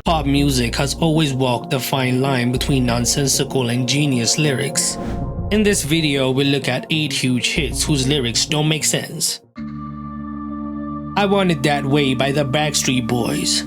Pop music has always walked a fine line between nonsensical and genius lyrics. In this video, we'll look at 8 huge hits whose lyrics don't make sense. I Want It That Way by the Backstreet Boys.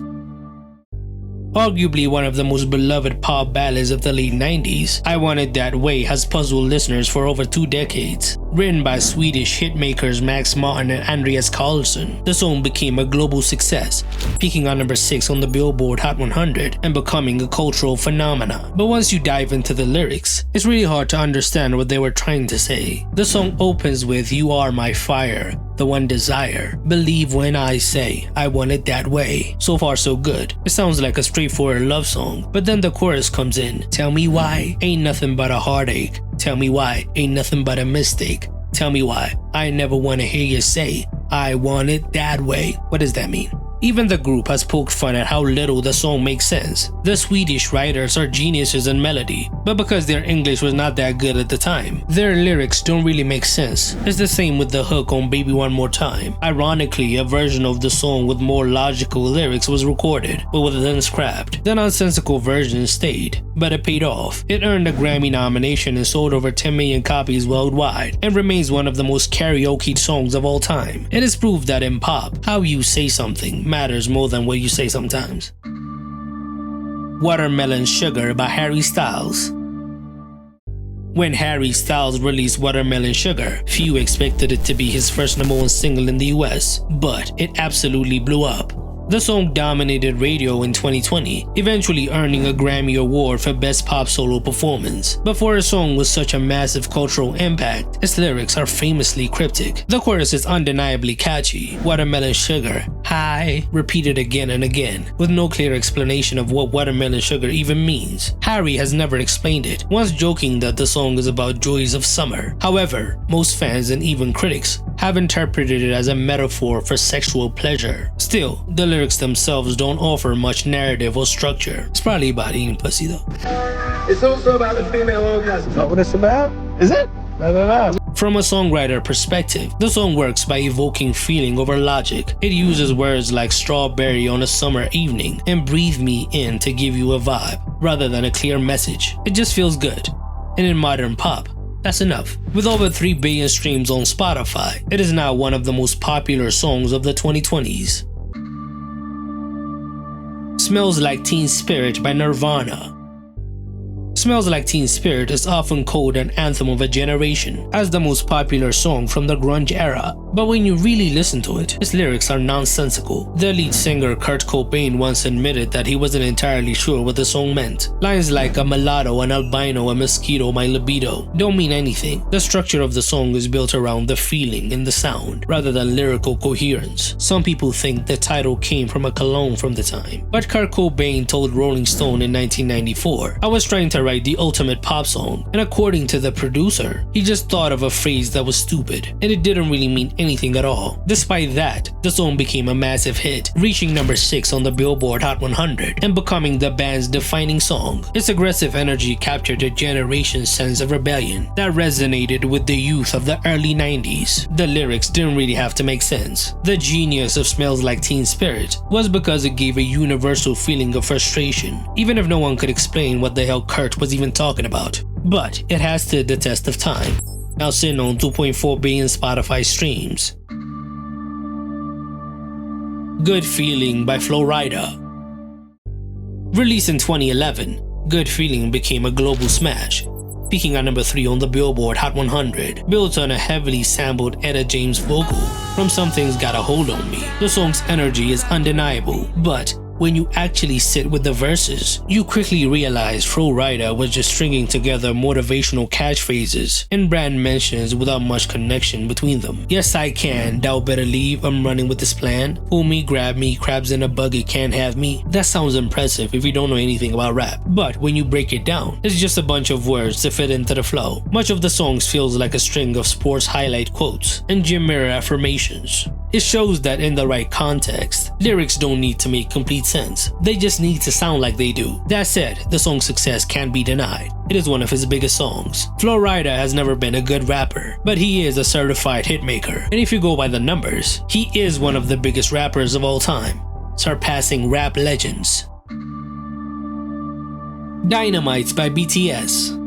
Arguably one of the most beloved pop ballads of the late 90s, I Want It That Way has puzzled listeners for over 2 decades. Written by Swedish hitmakers Max Martin and Andreas Carlsson, the song became a global success, peaking on number 6 on the Billboard Hot 100 and becoming a cultural phenomenon. But once you dive into the lyrics, it's really hard to understand what they were trying to say. The song opens with "You are my fire, the one desire. Believe when I say, I want it that way." So far so good. It sounds like a straightforward love song, but then the chorus comes in. Tell me why, ain't nothing but a heartache. Tell me why, ain't nothing but a mistake. Tell me why, I never wanna hear you say, I want it that way. What does that mean? Even the group has poked fun at how little the song makes sense. The Swedish writers are geniuses in melody, but because their English was not that good at the time, their lyrics don't really make sense. It's the same with the hook on Baby One More Time. Ironically, a version of the song with more logical lyrics was recorded, but was then scrapped. The nonsensical version stayed, but it paid off. It earned a Grammy nomination and sold over 10 million copies worldwide, and remains one of the most karaoke songs of all time. It is proof that in pop, how you say something matters more than what you say sometimes. Watermelon Sugar by Harry Styles. When Harry Styles released Watermelon Sugar, few expected it to be his first #1 single in the US, but it absolutely blew up. The song dominated radio in 2020, eventually earning a Grammy Award for Best Pop Solo Performance. But for a song with such a massive cultural impact, its lyrics are famously cryptic. The chorus is undeniably catchy. Watermelon sugar, high, repeated again and again, with no clear explanation of what watermelon sugar even means. Harry has never explained it, once joking that the song is about joys of summer. However, most fans and even critics have interpreted it as a metaphor for sexual pleasure. Still, the lyrics themselves don't offer much narrative or structure. It's probably about eating pussy though. It's also about the female orgasm. Is that what it's about? Is it? No. From a songwriter perspective, the song works by evoking feeling over logic. It uses words like strawberry on a summer evening and breathe me in to give you a vibe, rather than a clear message. It just feels good. And in modern pop, that's enough. With over 3 billion streams on Spotify, it is now one of the most popular songs of the 2020s. Smells Like Teen Spirit by Nirvana. Smells Like Teen Spirit is often called an anthem of a generation, as the most popular song from the grunge era. But when you really listen to it, its lyrics are nonsensical. The lead singer Kurt Cobain once admitted that he wasn't entirely sure what the song meant. Lines like "a mulatto, an albino, a mosquito, my libido" don't mean anything. The structure of the song is built around the feeling and the sound, rather than lyrical coherence. Some people think the title came from a cologne from the time, but Kurt Cobain told Rolling Stone in 1994, "I was trying to write the ultimate pop song, and according to the producer, he just thought of a phrase that was stupid, and it didn't really mean anything at all." Despite that, the song became a massive hit, reaching number 6 on the Billboard Hot 100 and becoming the band's defining song. Its aggressive energy captured a generation's sense of rebellion that resonated with the youth of the early 90s. The lyrics didn't really have to make sense. The genius of Smells Like Teen Spirit was because it gave a universal feeling of frustration, even if no one could explain what the hell Kurt was even talking about. But it has stood the test of time, now sitting on 2.4 billion Spotify streams. Good Feeling by Flo Rida. Released in 2011, Good Feeling became a global smash, peaking at number 3 on the Billboard Hot 100, built on a heavily sampled Etta James vocal from Something's Got a Hold on Me. The song's energy is undeniable, but when you actually sit with the verses, you quickly realize Flo Rida was just stringing together motivational catchphrases and brand mentions without much connection between them. Yes I can, thou better leave, I'm running with this plan. Pull me, grab me, crabs in a buggy can't have me. That sounds impressive if you don't know anything about rap, but when you break it down, it's just a bunch of words to fit into the flow. Much of the songs feels like a string of sports highlight quotes and gym mirror affirmations. It shows that in the right context, lyrics don't need to make complete sense. They just need to sound like they do. That said, the song's success can't be denied. It is one of his biggest songs. Flo Rida has never been a good rapper, but he is a certified hitmaker. And if you go by the numbers, he is one of the biggest rappers of all time, surpassing rap legends. Dynamite by BTS.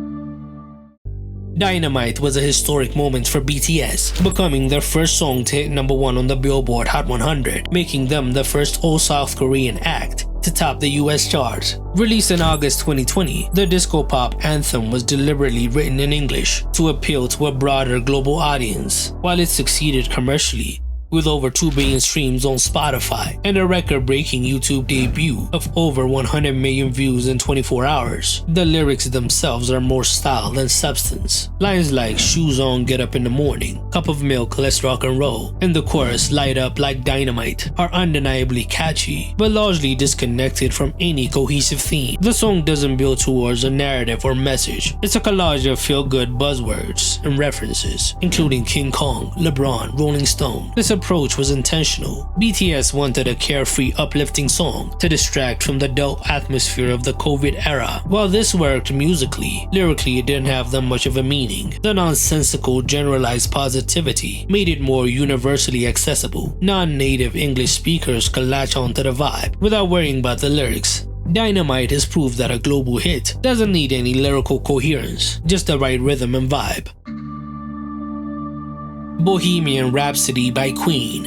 Dynamite was a historic moment for BTS, becoming their first song to hit #1 on the Billboard Hot 100, making them the first all-South Korean act to top the US charts. Released in August 2020, the disco pop anthem was deliberately written in English to appeal to a broader global audience. While it succeeded commercially, with over 2 billion streams on Spotify and a record-breaking YouTube debut of over 100 million views in 24 hours. The lyrics themselves are more style than substance. Lines like "shoes on, get up in the morning," "cup of milk, let's rock and roll," and the chorus "light up like dynamite" are undeniably catchy, but largely disconnected from any cohesive theme. The song doesn't build towards a narrative or message. It's a collage of feel-good buzzwords and references, including King Kong, LeBron, Rolling Stone. This approach was intentional. BTS wanted a carefree, uplifting song to distract from the dull atmosphere of the COVID era. While this worked musically, lyrically it didn't have that much of a meaning. The nonsensical, generalized positivity made it more universally accessible. Non-native English speakers could latch onto the vibe without worrying about the lyrics. Dynamite has proved that a global hit doesn't need any lyrical coherence, just the right rhythm and vibe. Bohemian Rap City by Queen.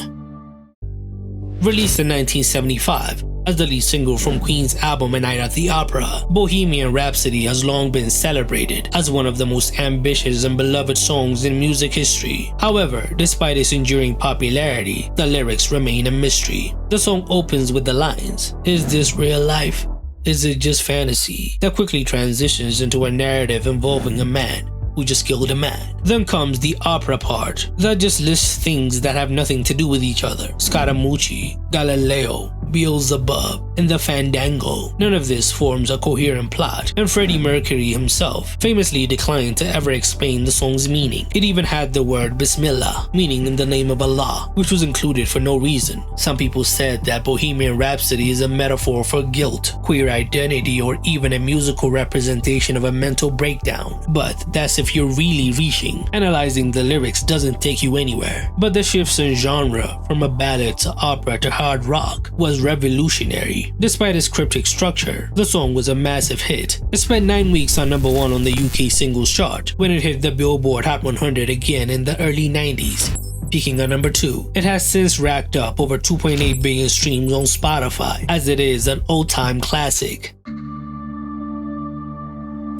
Released in 1975 as the lead single from Queen's album A Night at the Opera, Bohemian Rhapsody has long been celebrated as one of the most ambitious and beloved songs in music history. However, despite its enduring popularity, the lyrics remain a mystery. The song opens with the lines, "Is this real life? Is it just fantasy?" that quickly transitions into a narrative involving a man who just killed a man. Then comes the opera part that just lists things that have nothing to do with each other. Scaramucci, Galileo, Beelzebub, and the Fandango. None of this forms a coherent plot, and Freddie Mercury himself famously declined to ever explain the song's meaning. It even had the word Bismillah, meaning in the name of Allah, which was included for no reason. Some people said that Bohemian Rhapsody is a metaphor for guilt, queer identity, or even a musical representation of a mental breakdown. But that's if you're really reaching. Analyzing the lyrics doesn't take you anywhere. But the shifts in genre, from a ballad to opera to hard rock, was revolutionary. Despite its cryptic structure, the song was a massive hit. It spent 9 weeks on #1 on the UK singles chart when it hit the Billboard Hot 100 again in the early 90s. Peaking at #2, it has since racked up over 2.8 billion streams on Spotify, as it is an old-time classic.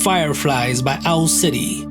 Fireflies by Owl City.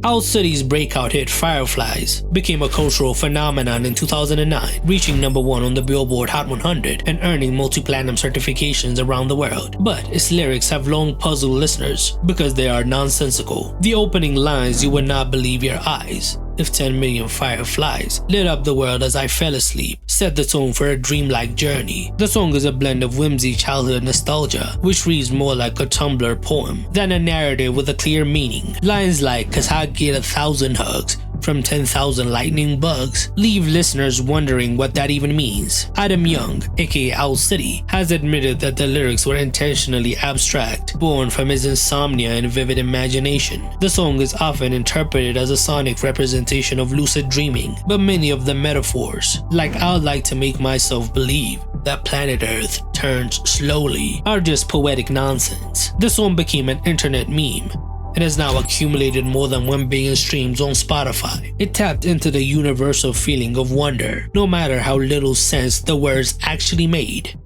Owl City's breakout hit Fireflies became a cultural phenomenon in 2009, reaching #1 on the Billboard Hot 100 and earning multi-platinum certifications around the world. But its lyrics have long puzzled listeners because they are nonsensical. The opening lines, "You would not believe your eyes if 10 million fireflies lit up the world as I fell asleep," set the tone for a dreamlike journey. The song is a blend of whimsy, childhood nostalgia, which reads more like a Tumblr poem than a narrative with a clear meaning. Lines like "'cause I get 1,000 hugs from 10,000 lightning bugs" leave listeners wondering what that even means. Adam Young, aka Owl City, has admitted that the lyrics were intentionally abstract, born from his insomnia and vivid imagination. The song is often interpreted as a sonic representation of lucid dreaming, but many of the metaphors, like "I'd like to make myself believe that planet Earth turns slowly," are just poetic nonsense. The song became an internet meme and has now accumulated more than 1 billion streams on Spotify. It tapped into the universal feeling of wonder, no matter how little sense the words actually made.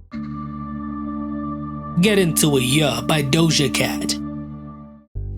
Get Into It Yeah by Doja Cat.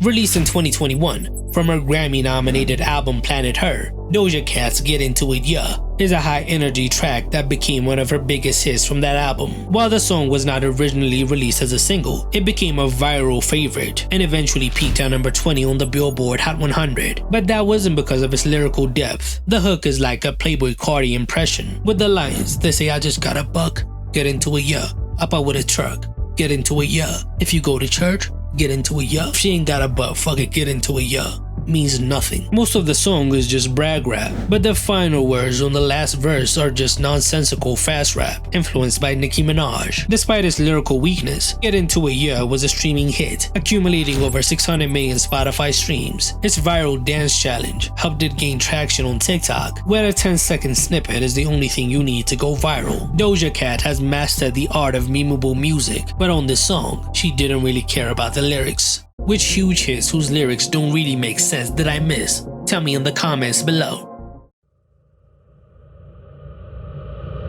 Released in 2021 from her Grammy-nominated album Planet Her, Doja Cat's Get Into It Yeah is a high-energy track that became one of her biggest hits from that album. While the song was not originally released as a single, it became a viral favorite and eventually peaked at #20 on the Billboard Hot 100. But that wasn't because of its lyrical depth. The hook is like a Playboy Cardi impression, with the lines, "They say I just got a buck, get into it yeah, up out with a truck, get into it yeah, if you go to church, get into it yeah, if she ain't got a butt, fuck it, get into it yeah." means nothing. Most of the song is just brag rap, but the final words on the last verse are just nonsensical fast rap, influenced by Nicki Minaj. Despite its lyrical weakness, Get Into It Yeah was a streaming hit, accumulating over 600 million Spotify streams. Its viral dance challenge helped it gain traction on TikTok, where a 10-second snippet is the only thing you need to go viral. Doja Cat has mastered the art of memeable music, but on this song, she didn't really care about the lyrics. Which huge hits whose lyrics don't really make sense did I miss? Tell me in the comments below.